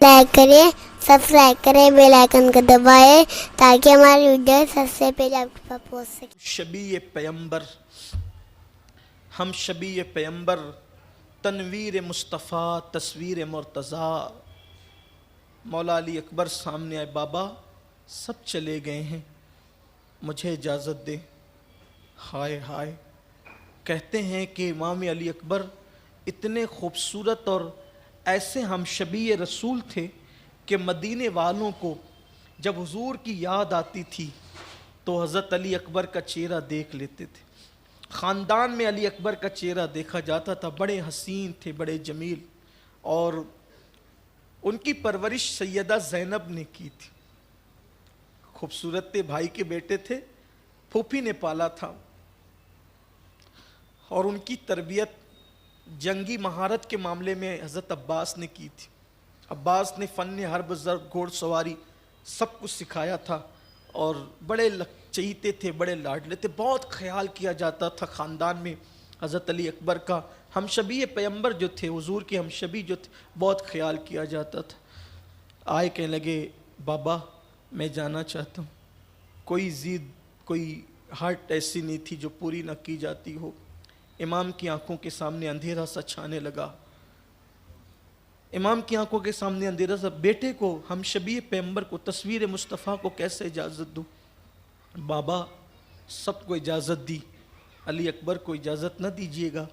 Like کریں، subscribe کریں، bell icon کو دبائیں تاکہ ہماری ویڈیو سب سے پہلے آپ کے پاس پہنچ سکے۔ شبیہ پیمبر، ہم شبیہ پیمبر، تنویر مصطفیٰ، تصویر مرتضیٰ۔ مولا علی اکبر سامنے آئے، بابا سب چلے گئے ہیں، مجھے اجازت دے۔ ہائے ہائے، کہتے ہیں کہ امام علی اکبر اتنے خوبصورت اور ایسے ہم شبیہ رسول تھے کہ مدینے والوں کو جب حضور کی یاد آتی تھی تو حضرت علی اکبر کا چہرہ دیکھ لیتے تھے۔ خاندان میں علی اکبر کا چہرہ دیکھا جاتا تھا، بڑے حسین تھے، بڑے جمیل، اور ان کی پرورش سیدہ زینب نے کی تھی۔ خوبصورت تھے، بھائی کے بیٹے تھے، پھوپھی نے پالا تھا، اور ان کی تربیت جنگی مہارت کے معاملے میں حضرت عباس نے کی تھی۔ عباس نے فن حرب، ضرب، گھوڑ سواری سب کچھ سکھایا تھا، اور بڑے چہیتے تھے، بڑے لاڈلے تھے، بہت خیال کیا جاتا تھا خاندان میں حضرت علی اکبر کا۔ ہم شبیہ پیمبر جو تھے، حضور کے ہم شبی جو تھے، بہت خیال کیا جاتا تھا۔ آئے کہنے لگے، بابا میں جانا چاہتا ہوں۔ کوئی ضد، کوئی ہارٹ ایسی نہیں تھی جو پوری نہ کی جاتی ہو۔ امام کی آنکھوں کے سامنے اندھیرا سا چھانے لگا، امام کی آنکھوں کے سامنے اندھیرا سا۔ بیٹے کو، ہم شبیہ پیمبر کو، تصویر مصطفیٰ کو کیسے اجازت دوں؟ بابا سب کو اجازت دی، علی اکبر کو اجازت نہ دیجیے گا۔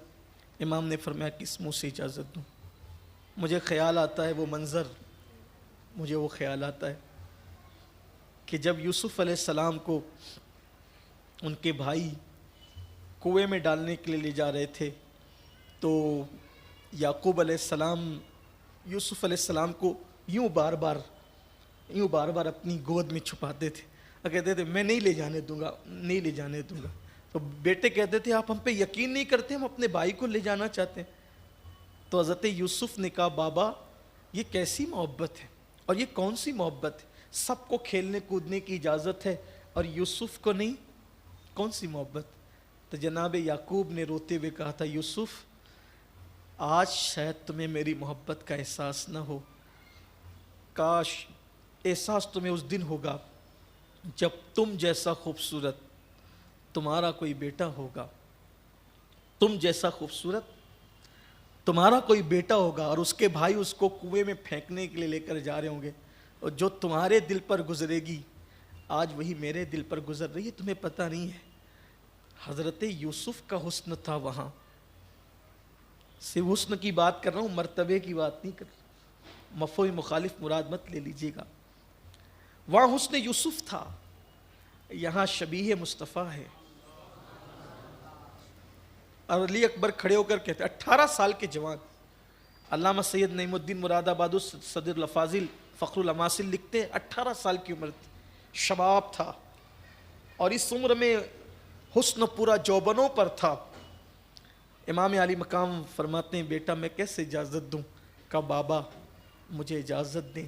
امام نے فرمایا، کس منہ سے اجازت دوں؟ مجھے خیال آتا ہے وہ منظر، مجھے وہ خیال آتا ہے کہ جب یوسف علیہ السلام کو ان کے بھائی کنویں میں ڈالنے کے لیے لے جا رہے تھے، تو یعقوب علیہ السلام یوسف علیہ السلام کو یوں بار بار اپنی گود میں چھپاتے تھے اور کہتے تھے، میں نہیں لے جانے دوں گا، نہیں لے جانے دوں گا۔ تو بیٹے کہتے تھے، آپ ہم پہ یقین نہیں کرتے، ہم اپنے بھائی کو لے جانا چاہتے ہیں۔ تو حضرت یوسف نے کہا، بابا یہ کیسی محبت ہے، اور یہ کون سی محبت ہے؟ سب کو کھیلنے کودنے کی اجازت ہے اور یوسف کو نہیں، کون سی محبت؟ تو جناب یعقوب نے روتے ہوئے کہا تھا، یوسف آج شاید تمہیں میری محبت کا احساس نہ ہو، کاش احساس تمہیں اس دن ہوگا جب تم جیسا خوبصورت تمہارا کوئی بیٹا ہوگا، تم جیسا خوبصورت تمہارا کوئی بیٹا ہوگا، اور اس کے بھائی اس کو کنویں میں پھینکنے کے لیے لے کر جا رہے ہوں گے، اور جو تمہارے دل پر گزرے گی آج وہی میرے دل پر گزر رہی ہے، تمہیں پتہ نہیں ہے۔ حضرت یوسف کا حسن تھا وہاں، صرف حسن کی بات کر رہا ہوں، مرتبے کی بات نہیں کر رہا، مفہوم مخالف مراد مت لے لیجیے گا۔ وہاں حسن یوسف تھا، یہاں شبیہ مصطفیٰ ہے۔ اور علی اکبر کھڑے ہو کر کہتے، 18 سال کے جوان، علامہ سید نعیم الدین مراد آباد صدر الافاضل فخر الاماثل لکھتے ہیں، 18 سال کی عمر تھی، شباب تھا، اور اس عمر میں حسن پورا جوبنوں پر تھا۔ امام علی مقام فرماتے ہیں، بیٹا میں کیسے اجازت دوں؟ کہا، بابا مجھے اجازت دیں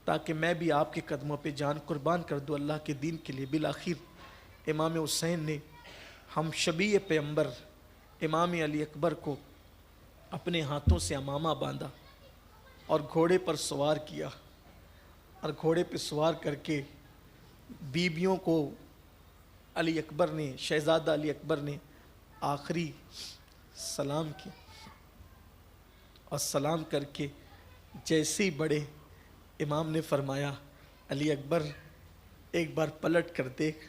تاکہ میں بھی آپ کے قدموں پہ جان قربان کر دوں اللہ کے دین کے لیے۔ بالآخر امام حسین نے ہم شبیہ پیمبر امام علی اکبر کو اپنے ہاتھوں سے عمامہ باندھا اور گھوڑے پر سوار کیا، اور گھوڑے پہ سوار کر کے بیبیوں کو علی اکبر نے، شہزادہ علی اکبر نے آخری سلام کیا، اور سلام کر کے جیسے ہی بڑے، امام نے فرمایا، علی اکبر ایک بار پلٹ کر دیکھ،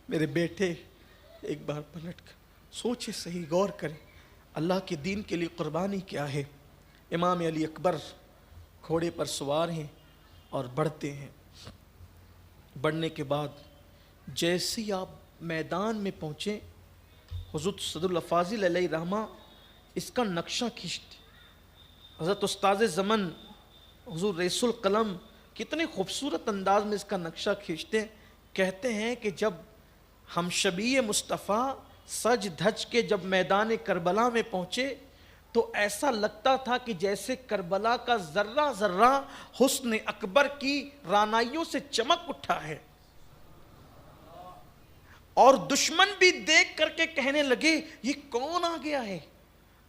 میرے بیٹے ایک بار پلٹ کر سوچے، صحیح غور کریں، اللہ کے دین کے لیے قربانی کیا ہے۔ امام علی اکبر گھوڑے پر سوار ہیں اور بڑھتے ہیں۔ بڑھنے کے بعد جیسے ہی آپ میدان میں پہنچے، حضرت صدر الافاضل علیہ رحمہ اس کا نقشہ کھینچتے، حضرت استاذ زمن حضور رئیس القلم کتنے خوبصورت انداز میں اس کا نقشہ کھینچتے ہیں۔ کہتے ہیں کہ جب ہم شبیہ مصطفیٰ سج دھج کے جب میدان کربلا میں پہنچے تو ایسا لگتا تھا کہ جیسے کربلا کا ذرہ ذرہ حسن اکبر کی رانائیوں سے چمک اٹھا ہے، اور دشمن بھی دیکھ کر کے کہنے لگے، یہ کون آ گیا ہے؟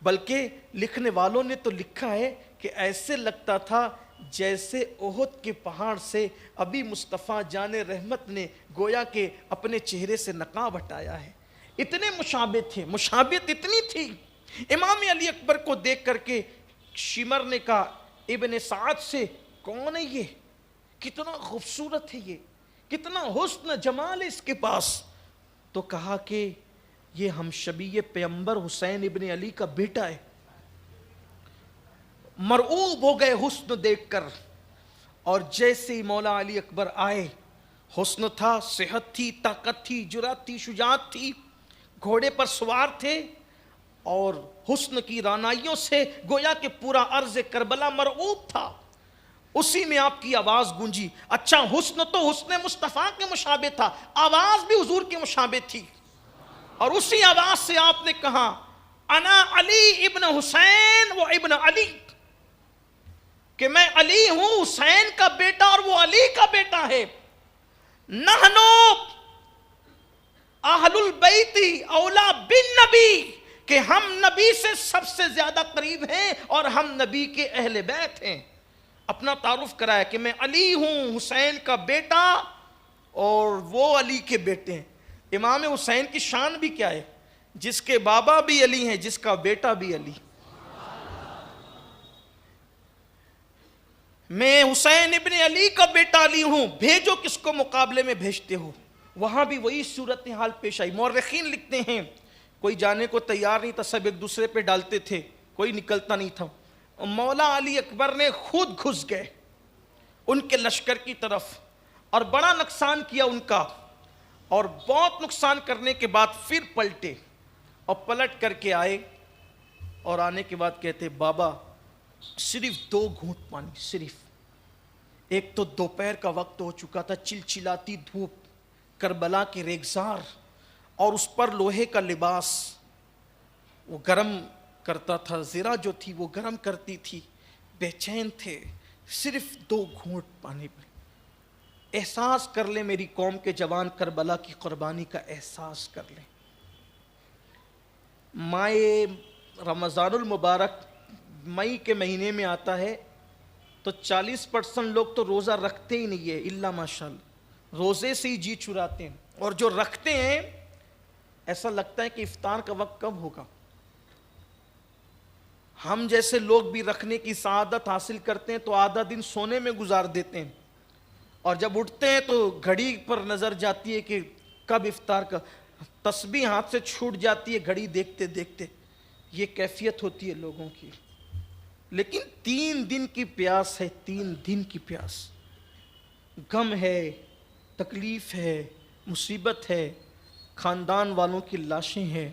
بلکہ لکھنے والوں نے تو لکھا ہے کہ ایسے لگتا تھا جیسے احد کے پہاڑ سے ابھی مصطفیٰ جان رحمت نے گویا کہ اپنے چہرے سے نقاب ہٹایا ہے. اتنے مشابہ تھے, مشابہت اتنی تھی. امام علی اکبر کو دیکھ کر کے شمر نے کہا ابن سعد سے, کون ہے یہ, کتنا خوبصورت ہے یہ, کتنا حسن جمال ہے اس کے پاس. تو کہا کہ یہ ہم شبیہ پیغمبر حسین ابن علی کا بیٹا ہے. مرعوب ہو گئے حسن دیکھ کر, اور جیسے ہی مولا علی اکبر آئے, حسن تھا, صحت تھی, طاقت تھی, جرأت تھی, شجاعت تھی, گھوڑے پر سوار تھے, اور حسن کی رانائیوں سے گویا کہ پورا ارض کربلا مرعوب تھا. اسی میں آپ کی آواز گونجی. اچھا, حسن تو حسن مصطفیٰ کے مشابہ تھا, آواز بھی حضور کے مشابہ تھی, اور اسی آواز سے آپ نے کہا انا علی ابن حسین و ابن علی, کہ میں علی ہوں, حسین کا بیٹا اور وہ علی کا بیٹا ہے. نحنو اہل البیت اولا بالنبی, کہ ہم نبی سے سب سے زیادہ قریب ہیں اور ہم نبی کے اہل بیت ہیں. اپنا تعارف کرایا کہ میں علی ہوں, حسین کا بیٹا, اور وہ علی کے بیٹے ہیں. امام حسین کی شان بھی کیا ہے, جس کے بابا بھی علی ہیں, جس کا بیٹا بھی علی. میں حسین ابن علی کا بیٹا علی ہوں, بھیجو کس کو مقابلے میں بھیجتے ہو. وہاں بھی وہی صورتحال پیش آئی. مورخین لکھتے ہیں کوئی جانے کو تیار نہیں تھا, سب ایک دوسرے پہ ڈالتے تھے, کوئی نکلتا نہیں تھا. مولا علی اکبر نے خود گھس گئے ان کے لشکر کی طرف, اور بڑا نقصان کیا ان کا, اور بہت نقصان کرنے کے بعد پھر پلٹے, اور پلٹ کر کے آئے, اور آنے کے بعد کہتے بابا صرف 2 گھونٹ پانی, صرف. ایک تو دوپہر کا وقت ہو چکا تھا, چلچلاتی دھوپ, کربلا کے ریگزار, اور اس پر لوہے کا لباس, وہ گرم کرتا تھا, زرہ جو تھی وہ گرم کرتی تھی, بے چین تھے. صرف 2 گھونٹ پانی پہ. احساس کر لیں میری قوم کے جوان, کربلا کی قربانی کا احساس کر لیں. مائے رمضان المبارک مئی کے مہینے میں آتا ہے, تو 40% لوگ تو روزہ رکھتے ہی نہیں ہے, الا ماشاءاللہ, روزے سے ہی جی چراتے ہیں. اور جو رکھتے ہیں ایسا لگتا ہے کہ افطار کا وقت کب ہوگا. ہم جیسے لوگ بھی رکھنے کی سعادت حاصل کرتے ہیں تو آدھا دن سونے میں گزار دیتے ہیں, اور جب اٹھتے ہیں تو گھڑی پر نظر جاتی ہے کہ کب افطار کا, تسبیح ہاتھ سے چھوٹ جاتی ہے گھڑی دیکھتے دیکھتے. یہ کیفیت ہوتی ہے لوگوں کی. لیکن 3 دن کی پیاس ہے, 3 دن کی پیاس. غم ہے, تکلیف ہے, مصیبت ہے, خاندان والوں کی لاشیں ہیں.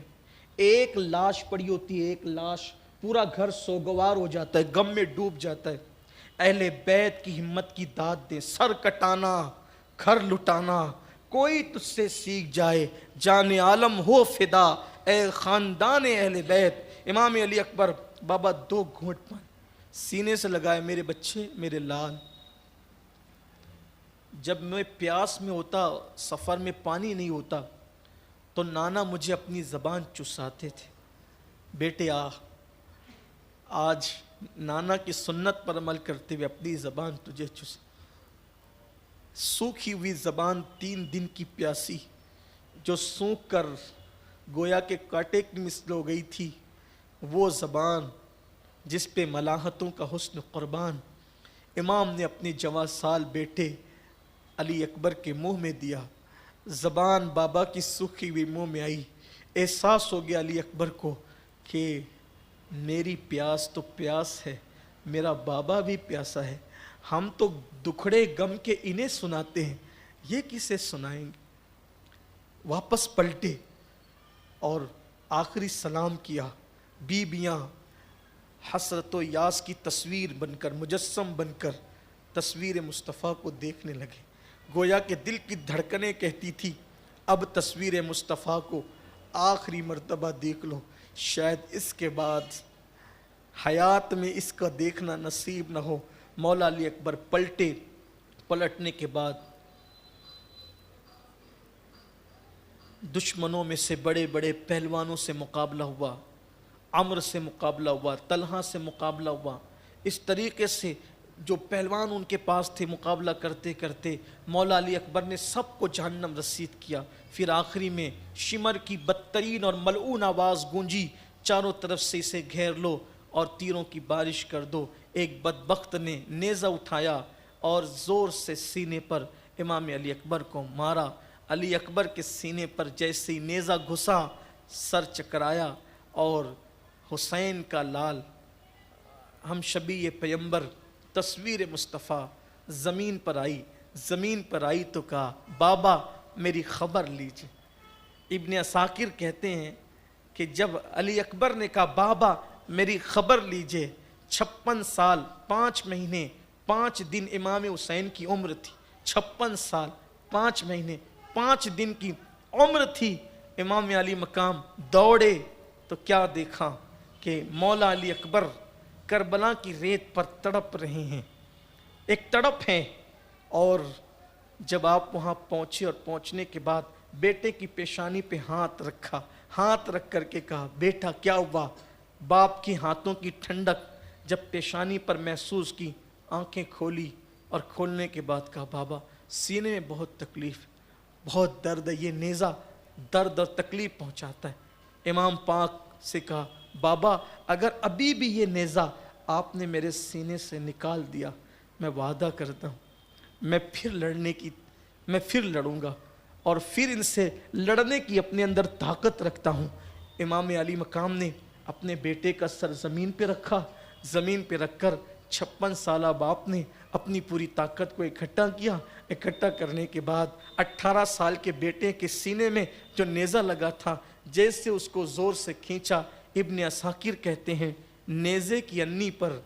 ایک لاش پڑی ہوتی ہے, ایک لاش, پورا گھر سوگوار ہو جاتا ہے, غم میں ڈوب جاتا ہے. اہل بیت کی ہمت کی داد دے, سر کٹانا, گھر لٹانا, کوئی تجھ سے سیکھ جائے, جان عالم ہو فدا, اے خاندان اہل بیت. امام علی اکبر بابا 2 گھونٹ پانی سینے سے لگائے, میرے بچے, میرے لال. جب میں پیاس میں ہوتا, سفر میں پانی نہیں ہوتا, تو نانا مجھے اپنی زبان چساتے تھے, بیٹے آج نانا کی سنت پر عمل کرتے ہوئے اپنی زبان تجھے چس. سوکھی ہوئی زبان 3 دن کی پیاسی, جو سوکھ کر گویا کے کاٹے کی مثل ہو گئی تھی, وہ زبان جس پہ ملاحتوں کا حسن قربان امام نے اپنے جواں سال بیٹے علی اکبر کے منہ میں دیا. زبان بابا کی سوکھی ہوئی منہ میں آئی. احساس ہو گیا علی اکبر کو کہ میری پیاس تو پیاس ہے, میرا بابا بھی پیاسا ہے. ہم تو دکھڑے غم کے انہیں سناتے ہیں, یہ کسے سنائیں گے. واپس پلٹے اور آخری سلام کیا. بیبیاں حسرت و یاس کی تصویر بن کر, مجسم بن کر تصویر مصطفیٰ کو دیکھنے لگے. گویا کہ دل کی دھڑکنیں کہتی تھی اب تصویر مصطفیٰ کو آخری مرتبہ دیکھ لو, شاید اس کے بعد حیات میں اس کا دیکھنا نصیب نہ ہو. مولا علی اکبر پلٹے. پلٹنے کے بعد دشمنوں میں سے بڑے بڑے پہلوانوں سے مقابلہ ہوا. عمر سے مقابلہ ہوا, طلحہ سے مقابلہ ہوا, اس طریقے سے جو پہلوان ان کے پاس تھے مقابلہ کرتے کرتے مولا علی اکبر نے سب کو جہنم رسید کیا. پھر آخری میں شمر کی بدترین اور ملعون آواز گونجی, چاروں طرف سے اسے گھیر لو اور تیروں کی بارش کر دو. ایک بدبخت نے نیزہ اٹھایا اور زور سے سینے پر امام علی اکبر کو مارا. علی اکبر کے سینے پر جیسے ہی نیزہ گھسا سر چکرایا اور حسین کا لال ہم شبیہ پیمبر تصویر مصطفیٰ زمین پر آئی. زمین پر آئی تو کہا بابا میری خبر لیجئے. ابن عساکر کہتے ہیں کہ جب علی اکبر نے کہا بابا میری خبر لیجئے, 56 سال 5 مہینے 5 دن امام حسین کی عمر تھی. 56 سال 5 مہینے 5 دن کی عمر تھی. امام علی مقام دوڑے تو کیا دیکھا کہ مولا علی اکبر کربلا کی ریت پر تڑپ رہے ہیں. ایک تڑپ ہے. اور جب آپ وہاں پہنچے اور پہنچنے کے بعد بیٹے کی پیشانی پہ ہاتھ رکھا, ہاتھ رکھ کر کے کہا بیٹا کیا ہوا. باپ کی ہاتھوں کی ٹھنڈک جب پیشانی پر محسوس کی, آنکھیں کھولی اور کھولنے کے بعد کہا بابا سینے میں بہت تکلیف, بہت درد ہے, یہ نیزہ درد اور تکلیف پہنچاتا ہے. امام پاک سے کہا بابا اگر ابھی بھی یہ نیزہ آپ نے میرے سینے سے نکال دیا میں وعدہ کرتا ہوں میں پھر لڑوں گا اور پھر ان سے لڑنے کی اپنے اندر طاقت رکھتا ہوں. امام علی مقام نے اپنے بیٹے کا سر زمین پہ رکھا. زمین پہ رکھ کر 56 سالہ باپ نے اپنی پوری طاقت کو اکٹھا کیا. اکٹھا کرنے کے بعد 18 سال کے بیٹے کے سینے میں جو نیزہ لگا تھا جیسے اس کو زور سے کھینچا. ابن عساکر کہتے ہیں نیزے کی انی پر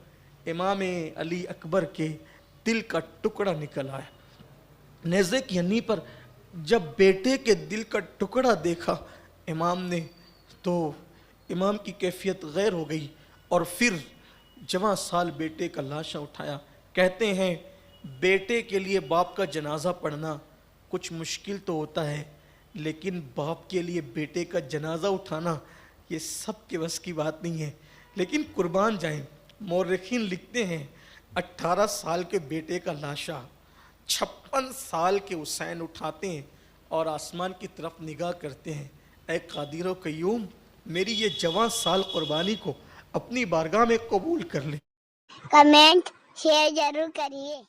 امام علی اکبر کے دل کا ٹکڑا نکل آیا. نیزے کی انی پر جب بیٹے کے دل کا ٹکڑا دیکھا امام نے تو امام کی کیفیت غیر ہو گئی اور پھر جوان سال بیٹے کا لاشا اٹھایا. کہتے ہیں بیٹے کے لیے باپ کا جنازہ پڑھنا کچھ مشکل تو ہوتا ہے لیکن باپ کے لیے بیٹے کا جنازہ اٹھانا یہ سب کے بس کی بات نہیں ہے. لیکن قربان جائیں مورخین لکھتے ہیں 18 سال کے بیٹے کا لاشا 56 سال کے حسین اٹھاتے ہیں اور آسمان کی طرف نگاہ کرتے ہیں. اے قادر و قیوم میری یہ جوان سال قربانی کو اپنی بارگاہ میں قبول کر لے. کمنٹ شیئر ضرور کریے.